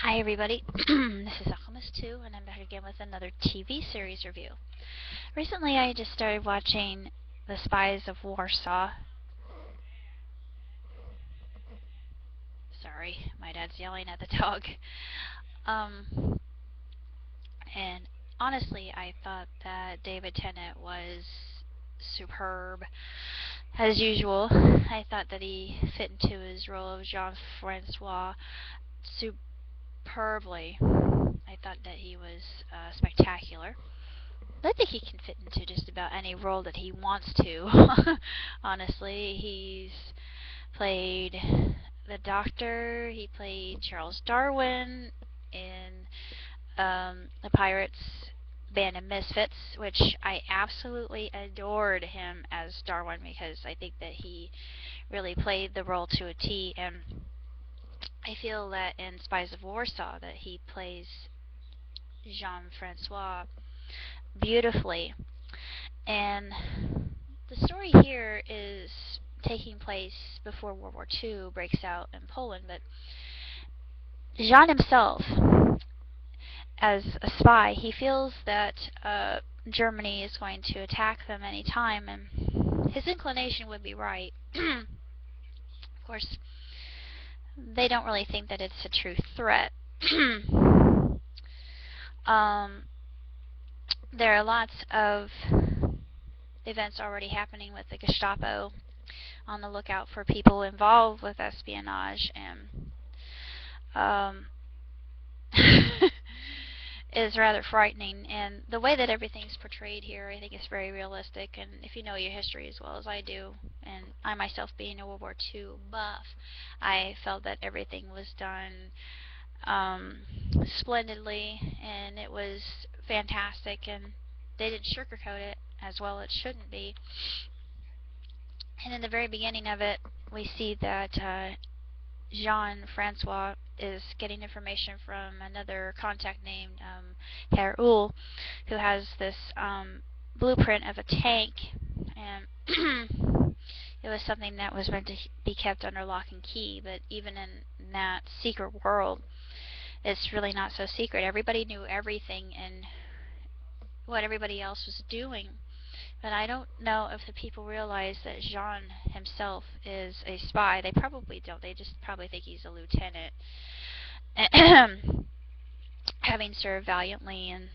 Hi everybody, this is Alchemist2 and I'm back again with another TV series review. Recently I just started watching The Spies of Warsaw. Sorry, my dad's yelling at the dog. Um, and honestly I thought that David Tennant was superb as usual. I thought that he fit into his role of Jean-Francois superbly. I thought that he was spectacular. I think he can fit into just about any role that he wants to. Honestly, he's played the Doctor. He played Charles Darwin in the Pirates Band of Misfits, which I absolutely adored him as Darwin because I think that he really played the role to a T. And I feel that in Spies of Warsaw that he plays Jean-Francois beautifully. And the story here is taking place before World War II breaks out in Poland, but Jean himself, as a spy, he feels that Germany is going to attack them any time, and his inclination would be right. Of course, they don't really think that it's a true threat. There are lots of events already happening with the Gestapo on the lookout for people involved with espionage, and is rather frightening. And the way that everything's portrayed here, I think, is very realistic. And if you know your history as well as I do, and I myself being a World War II buff, I felt that everything was done splendidly, and it was fantastic, and they didn't sugarcoat it as well it shouldn't be. And in the very beginning of it, we see that Jean-Francois is getting information from another contact named Herr Uhl, who has this blueprint of a tank, and it was something that was meant to be kept under lock and key, but even in that secret world, it's really not so secret. Everybody knew everything and what everybody else was doing. But I don't know if the people realize that Jean himself is a spy. They probably don't. They just probably think he's a lieutenant. Having served valiantly in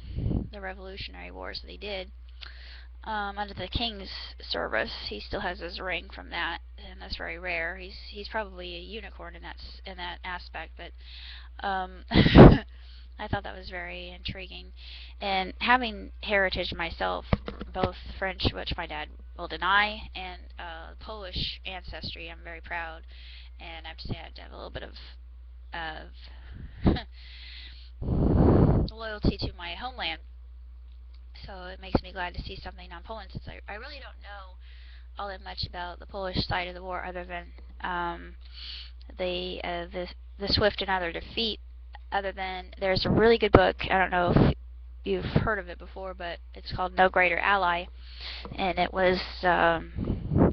the Revolutionary Wars that he did, under the King's service, he still has his ring from that, and that's very rare. He's probably a unicorn in that aspect, but I thought that was very intriguing. And having heritage myself, both French, which my dad will deny, and Polish ancestry, I'm very proud. And I have to say I have to have a little bit of loyalty to my homeland. So it makes me glad to see something on Poland, since I really don't know all that much about the Polish side of the war, other than the swift and utter defeat. Other than there's a really good book, I don't know if you've heard of it before, but it's called No Greater Ally, and it was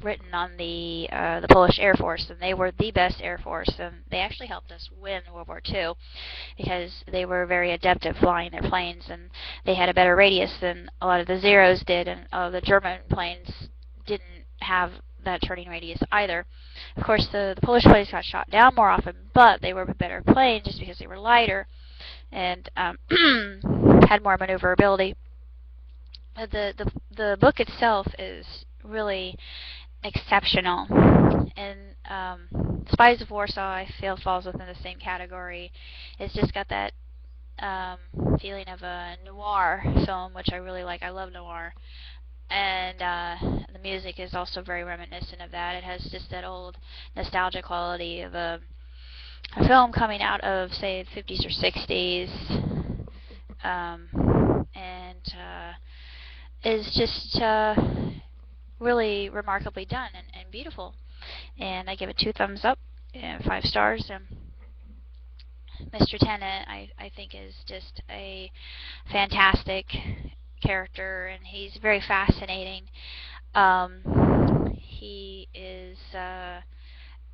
written on the Polish Air Force, and they were the best Air Force, and they actually helped us win World War II because they were very adept at flying their planes, and they had a better radius than a lot of the Zeros did, and the German planes didn't have that turning radius either. Of course, the Polish planes got shot down more often, but they were a better plane just because they were lighter and had more maneuverability. The book itself is really exceptional, and Spies of Warsaw, I feel, falls within the same category. It's just got that feeling of a noir film, which I really like. I love noir. And the music is also very reminiscent of that. It has just that old nostalgia quality of a film coming out of, say, the 50s or 60s, and is just really remarkably done and beautiful. And I give it 2 thumbs up and 5 stars. Mr. Tennant, I think, is just a fantastic character, and he's very fascinating. He is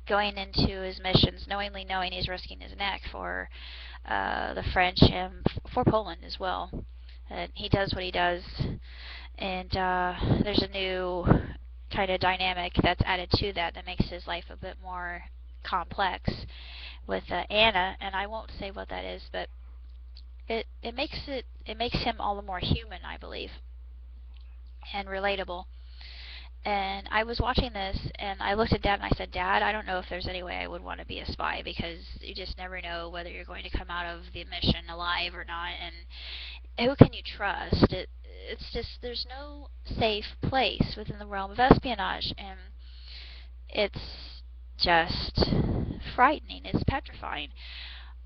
going into his missions knowingly knowing he's risking his neck for the French and for Poland as well. And he does what he does, and there's a new kind of dynamic that's added to that that makes his life a bit more complex with Anna, and I won't say what that is, but it makes him all the more human, I believe, and relatable. And I was watching this, and I looked at Dad, and I said, Dad, I don't know if there's any way I would want to be a spy, because you just never know whether you're going to come out of the mission alive or not, and who can you trust? It's just, there's no safe place within the realm of espionage, and it's just frightening. It's petrifying.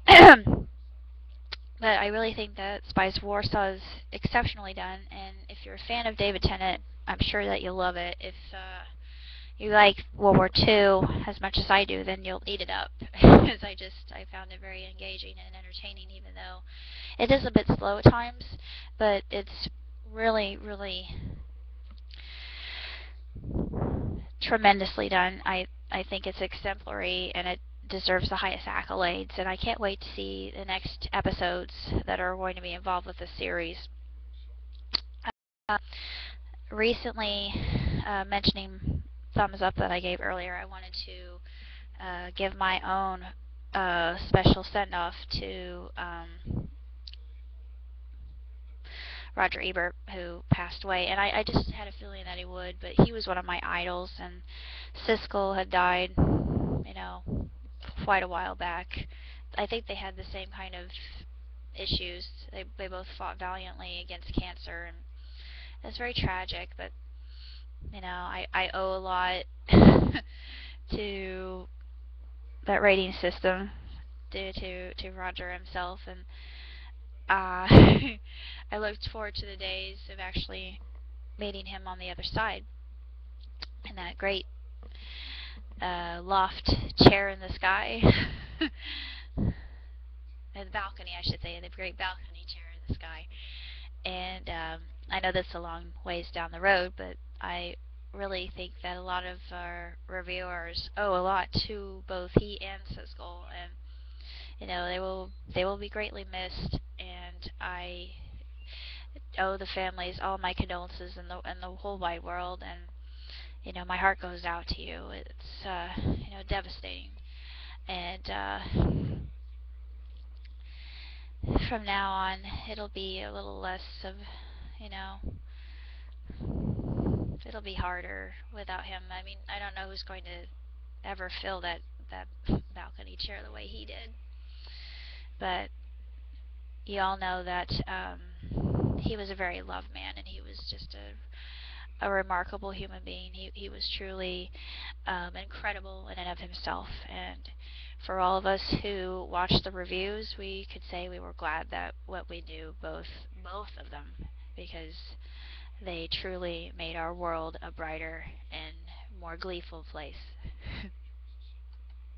But I really think that Spies of Warsaw is exceptionally done, and if you're a fan of David Tennant, I'm sure that you'll love it. If you like World War II as much as I do, then you'll eat it up. Because I found it very engaging and entertaining, even though it is a bit slow at times, but it's really, really tremendously done. I think it's exemplary, and it deserves the highest accolades, and I can't wait to see the next episodes that are going to be involved with this series. Recently, mentioning thumbs up that I gave earlier, I wanted to give my own special send-off to Roger Ebert, who passed away, and I just had a feeling that he would, but he was one of my idols, and Siskel had died, quite a while back. I think they had the same kind of issues. They both fought valiantly against cancer, and it's very tragic, but I owe a lot to that rating system due to Roger himself, and I looked forward to the days of actually meeting him on the other side in that great loft chair in the sky. The balcony, I should say, the great balcony chair in the sky. And I know that's a long ways down the road, but I really think that a lot of our reviewers owe a lot to both he and Siskel, and they will be greatly missed, and I owe the families all my condolences in the whole wide world, and my heart goes out to you. It's devastating, and from now on it'll be a little less of it'll be harder without him. I mean, I don't know who's going to ever fill that balcony chair the way he did, but you all know that he was a very loved man, and he was just a remarkable human being. He was truly incredible in and of himself, and for all of us who watched the reviews, we could say we were glad that what we knew, both of them, because they truly made our world a brighter and more gleeful place.